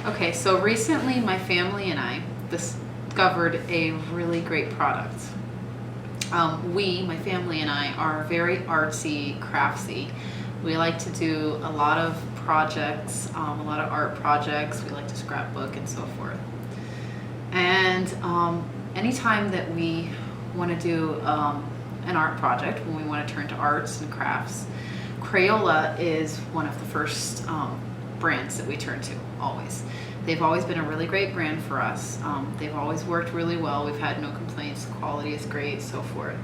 Okay, so recently my family and I discovered a really great product. My family and I, are very artsy, craftsy. We like to do a lot of projects, a lot of art projects. We like to scrapbook and so forth. And anytime that we want to do an art project, when we want to turn to arts and crafts, Crayola is one of the first brands that we turn to, always. They've always been a really great brand for us. They've always worked really well. We've had no complaints. The quality is great, so forth.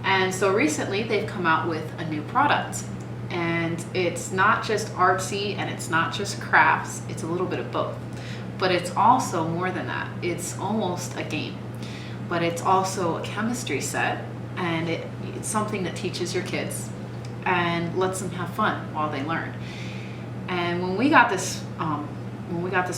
And so recently they've come out with a new product. And it's not just artsy and it's not just crafts, it's a little bit of both. But it's also more than that. It's almost a game. But it's also a chemistry set, and it's something that teaches your kids and lets them have fun while they learn. And when we got this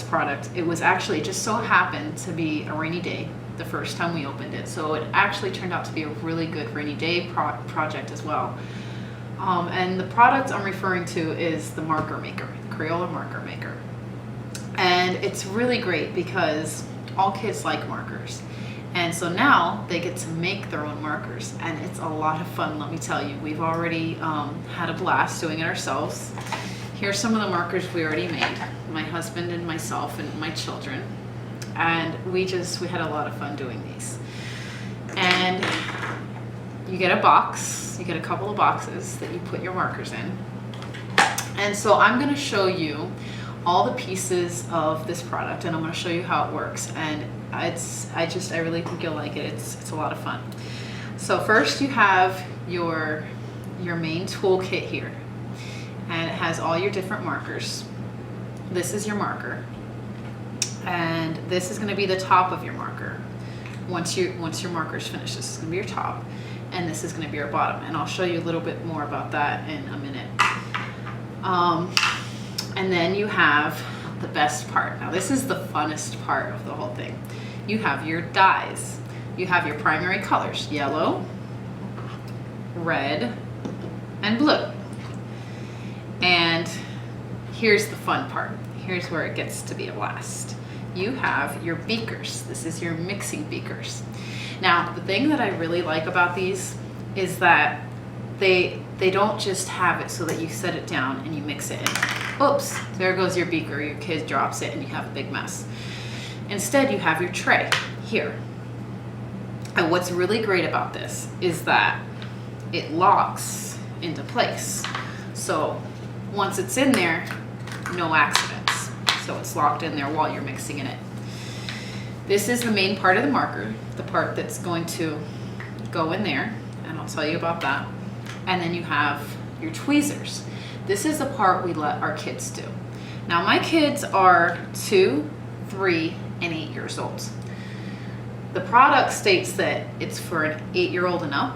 product, it was actually just so happened to be a rainy day the first time we opened it. So it actually turned out to be a really good rainy day project as well. And the product I'm referring to is the Marker Maker, the Crayola Marker Maker. And it's really great because all kids like markers. And so now they get to make their own markers, and it's a lot of fun, let me tell you. We've already had a blast doing it ourselves. Here's some of the markers we already made, my husband and myself and my children. And we had a lot of fun doing these. And you get a box, you get a couple of boxes that you put your markers in. And so I'm gonna show you all the pieces of this product, and I'm gonna show you how it works. And I really think you'll like it. It's a lot of fun. So first you have your main toolkit here, and it has all your different markers. This is your marker, and this is going to be the top of your marker. Once your marker is finished, this is going to be your top, and this is going to be your bottom. And I'll show you a little bit more about that in a minute. And then you have the best part. Now this is the funnest part of the whole thing. You have your dyes. You have your primary colors, yellow, red, and blue. And here's the fun part. Here's where it gets to be a blast. You have your beakers. This is your mixing beakers. Now, the thing that I really like about these is that they don't just have it so that you set it down and you mix it in. Oops, there goes your beaker. Your kid drops it and you have a big mess. Instead, you have your tray here. And what's really great about this is that it locks into place. So once it's in there, no accidents. So it's locked in there while you're mixing in it. This is the main part of the marker, the part that's going to go in there, and I'll tell you about that. And then you have your tweezers. This is the part we let our kids do. Now my kids are 2, 3, and 8 years old. The product states that it's for an 8-year-old and up,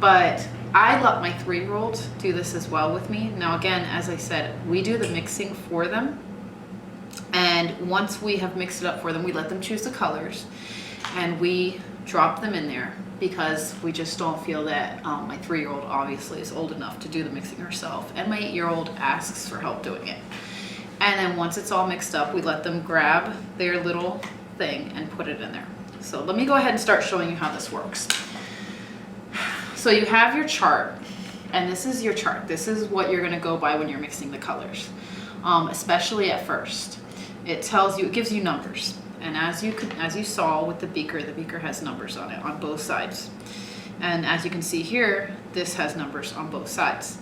but I let my 3-year-old do this as well with me. Now again, as I said, we do the mixing for them, and once we have mixed it up for them, we let them choose the colors, and we drop them in there because we just don't feel that my 3-year-old obviously is old enough to do the mixing herself, and my 8-year-old asks for help doing it. And then once it's all mixed up, we let them grab their little thing and put it in there. So let me go ahead and start showing you how this works. So you have your chart, and this is your chart. This is what you're gonna go by when you're mixing the colors, especially at first. It gives you numbers. And as you saw with the beaker has numbers on it on both sides. And as you can see here, this has numbers on both sides.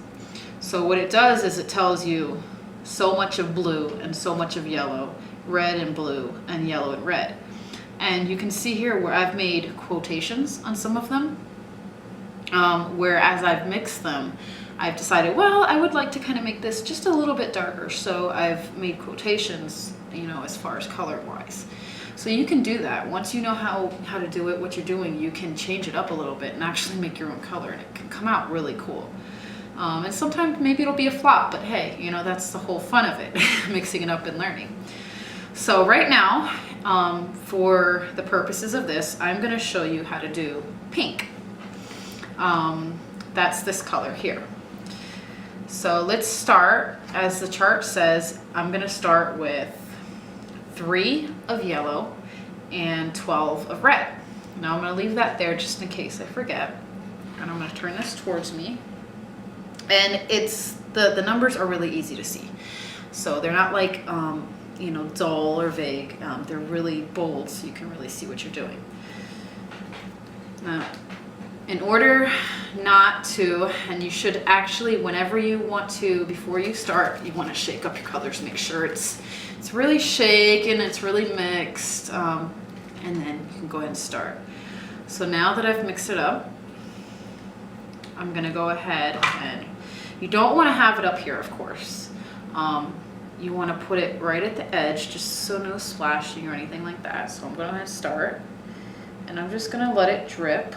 So what it does is it tells you so much of blue and so much of yellow, red and blue, and yellow and red. And you can see here where I've made quotations on some of them, where as I've mixed them, I've decided, well, I would like to kind of make this just a little bit darker, so I've made quotations, as far as color-wise. So you can do that. Once you know how to do it, what you're doing, you can change it up a little bit and actually make your own color, and it can come out really cool. And sometimes maybe it'll be a flop, but hey, that's the whole fun of it, mixing it up and learning. So right now, for the purposes of this, I'm gonna show you how to do pink. That's this color here. So let's start, as the chart says, I'm gonna start with 3 of yellow and 12 of red. Now I'm going to leave that there just in case I forget. And I'm going to turn this towards me. And it's the numbers are really easy to see. So they're not like, you know, dull or vague. They're really bold, so you can really see what you're doing. Now, in order not to, and you should actually, whenever you want to, before you start, you want to shake up your colors, make sure it's really shaken, it's really mixed, and then you can go ahead and start. So now that I've mixed it up, I'm gonna go ahead, and you don't want to have it up here, of course. You want to put it right at the edge, just so no splashing or anything like that. So I'm going to start, and I'm just going to let it drip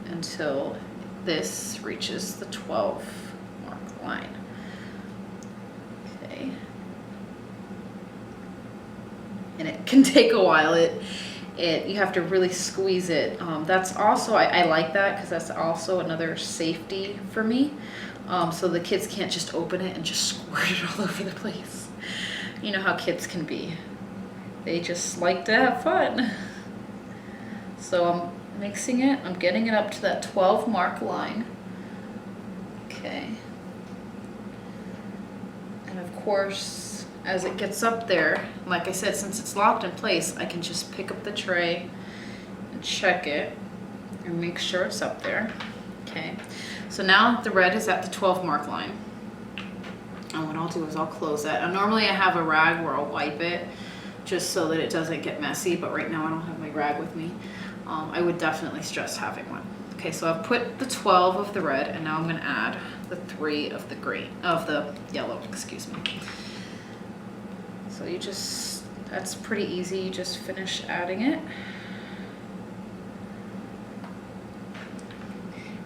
until this reaches the 12 mark line. Okay. And it can take a while. You have to really squeeze it. That's also, I like that because that's also another safety for me. So the kids can't just open it and just squirt it all over the place. You know how kids can be. They just like to have fun. So I'm mixing it. I'm getting it up to that 12 mark line. Okay. And of course, as it gets up there, like I said, since it's locked in place, I can just pick up the tray and check it and make sure it's up there. Okay. So now the red is at the 12 mark line. And what I'll do is I'll close that. And normally I have a rag where I'll wipe it just so that it doesn't get messy, but right now I don't have my rag with me. I would definitely stress having one. Okay, so I've put the 12 of the red, and now I'm gonna add the 3 of the green, of the yellow, excuse me. So you just, that's pretty easy. You just finish adding it.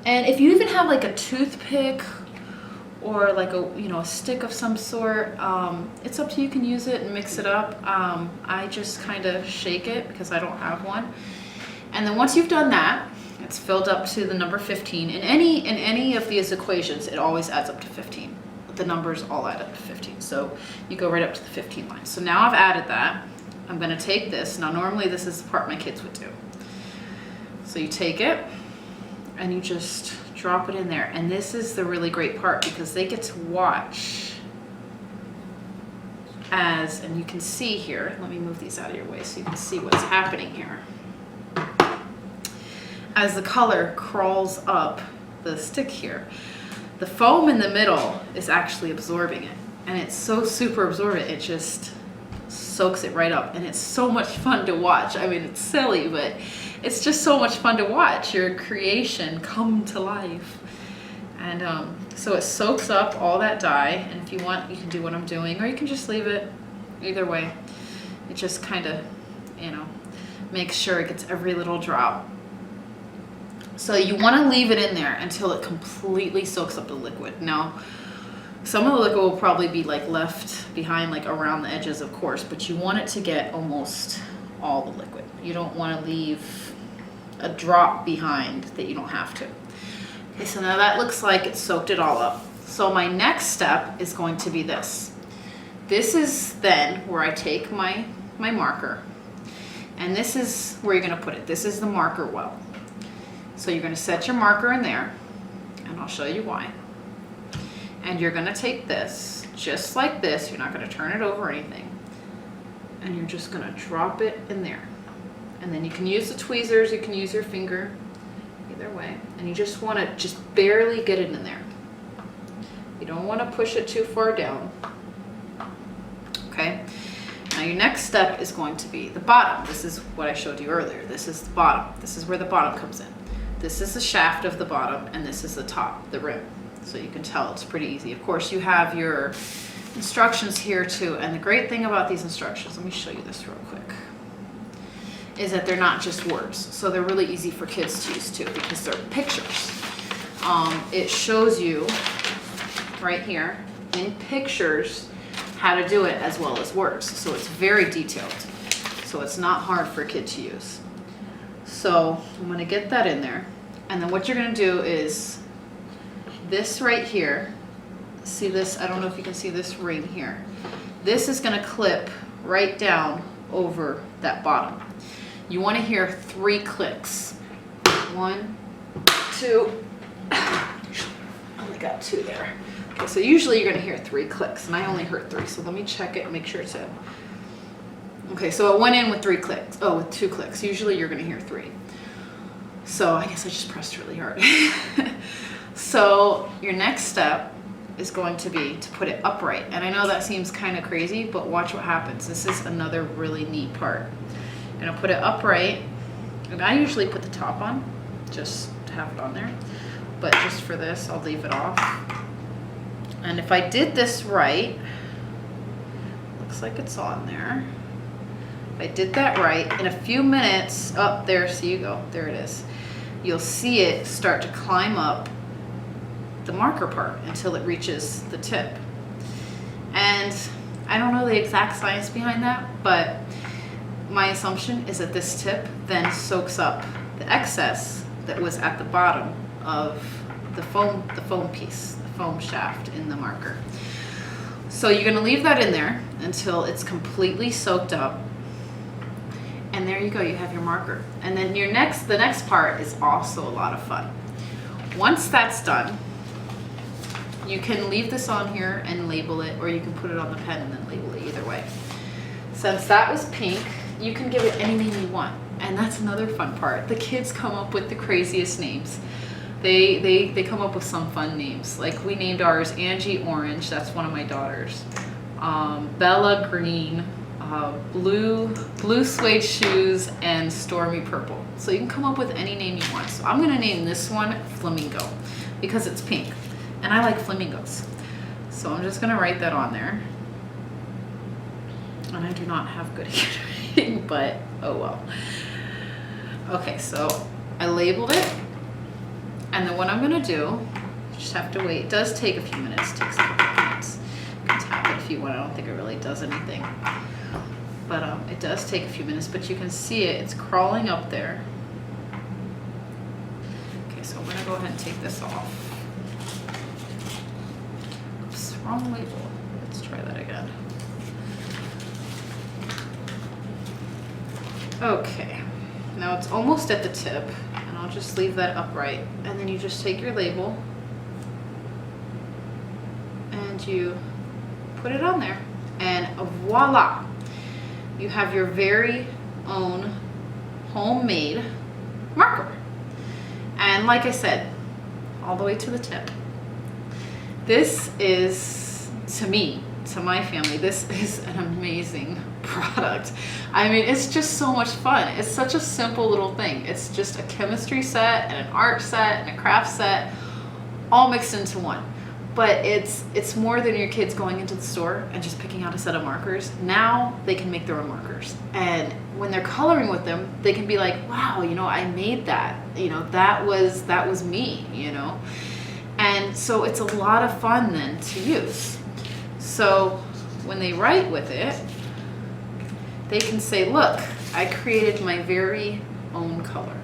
And if you even have like a toothpick or like a, you know, a stick of some sort, it's up to you. You can use it and mix it up. I just kind of shake it because I don't have one. And then once you've done that, it's filled up to the number 15. In any of these equations, it always adds up to 15. The numbers all add up to 15. So you go right up to the 15 line. So now I've added that. I'm gonna take this. Now normally this is the part my kids would do. So you take it, and you just drop it in there. And this is the really great part because they get to watch as, and you can see here, let me move these out of your way so you can see what's happening here. As the color crawls up the stick here, the foam in the middle is actually absorbing it. And it's so super absorbent, it just soaks it right up. And it's so much fun to watch. I mean, it's silly, but it's just so much fun to watch your creation come to life. And so it soaks up all that dye, and if you want, you can do what I'm doing, or you can just leave it. Either way, it just kind of, you know, makes sure it gets every little drop. So you want to leave it in there until it completely soaks up the liquid. Now, some of the liquid will probably be like left behind, like around the edges, of course, but you want it to get almost all the liquid. You don't want to leave a drop behind that you don't have to. Okay, so now that looks like it soaked it all up. So my next step is going to be this. This is then where I take my marker, and this is where you're going to put it. This is the marker well. So you're going to set your marker in there, and I'll show you why. And you're going to take this, just like this. You're not going to turn it over or anything. And you're just going to drop it in there. And then you can use the tweezers, you can use your finger, either way. And you just want to just barely get it in there. You don't want to push it too far down. Okay? Now your next step is going to be the bottom. This is what I showed you earlier. This is the bottom. This is where the bottom comes in. This is the shaft of the bottom, and this is the top, the rim. So you can tell it's pretty easy. Of course, you have your instructions here too. And the great thing about these instructions, let me show you this real quick, is that they're not just words. So they're really easy for kids to use too because they're pictures. It shows you right here in pictures how to do it as well as words. So it's very detailed. So it's not hard for a kid to use. So I'm gonna get that in there. And then what you're gonna do is this right here, see this, I don't know if you can see this ring here. This is gonna clip right down over that bottom. You want to hear 3 clicks. 1, 2, only got 2 there. Okay, so usually you're going to hear 3 clicks, and I only heard 3, so let me check it and make sure it's in. Okay, so it went in with 3 clicks. Oh, with 2 clicks. Usually you're going to hear 3. So I guess I just pressed really hard. So your next step is going to be to put it upright. And I know that seems kind of crazy, but watch what happens. This is another really neat part. I'm going to put it upright, and I usually put the top on just to have it on there. But just for this, I'll leave it off. And if I did this right, looks like it's on there. If I did that right, in a few minutes, up there, so you go, there it is. You'll see it start to climb up the marker part until it reaches the tip. And I don't know the exact science behind that, but my assumption is that this tip then soaks up the excess that was at the bottom of the foam piece, the foam shaft in the marker. So you're going to leave that in there until it's completely soaked up. And there you go, you have your marker. And then the next part is also a lot of fun. Once that's done, you can leave this on here and label it, or you can put it on the pen and then label it, either way. Since that was pink, you can give it any name you want. And that's another fun part. The kids come up with the craziest names. They come up with some fun names. Like we named ours Angie Orange, that's one of my daughters. Bella Green, blue suede shoes, and Stormy Purple. So you can come up with any name you want. So I'm gonna name this one Flamingo because it's pink. And I like flamingos. So I'm just gonna write that on there. And I do not have good handwriting, but oh well. Okay, so I labeled it. And then what I'm gonna do, just have to wait. It does take a few minutes, it takes a couple of minutes. You can tap it if you want, I don't think it really does anything. But it does take a few minutes, but you can see it, it's crawling up there. Okay, so I'm gonna go ahead and take this off. Oops, wrong label. Let's try that again. Okay, now it's almost at the tip, and I'll just leave that upright. And then you just take your label and you put it on there, and voila! You have your very own homemade marker. And like I said, all the way to the tip. This is, to me, to my family, this is an amazing product. I mean, it's just so much fun. It's such a simple little thing. It's just a chemistry set and an art set and a craft set all mixed into one. But it's more than your kids going into the store and just picking out a set of markers. Now they can make their own markers. And when they're coloring with them, they can be like, wow, you know, I made that. You know, that was me, you know. And so it's a lot of fun then to use. So when they write with it, they can say, look, I created my very own color.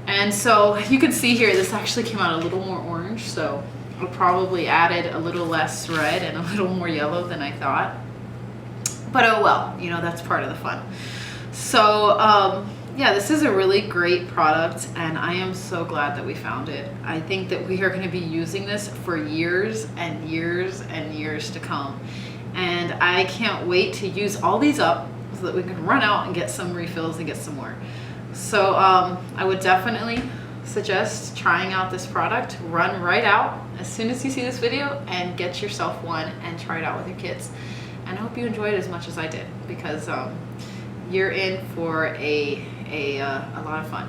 And so you can see here, this actually came out a little more orange, so I probably added a little less red and a little more yellow than I thought. But oh well, you know, that's part of the fun. So yeah, this is a really great product, and I am so glad that we found it. I think that we are going to be using this for years and years and years to come. And I can't wait to use all these up so that we can run out and get some refills and get some more. So I would definitely suggest trying out this product. Run right out as soon as you see this video and get yourself one and try it out with your kids. And I hope you enjoyed it as much as I did, because you're in for a lot of fun.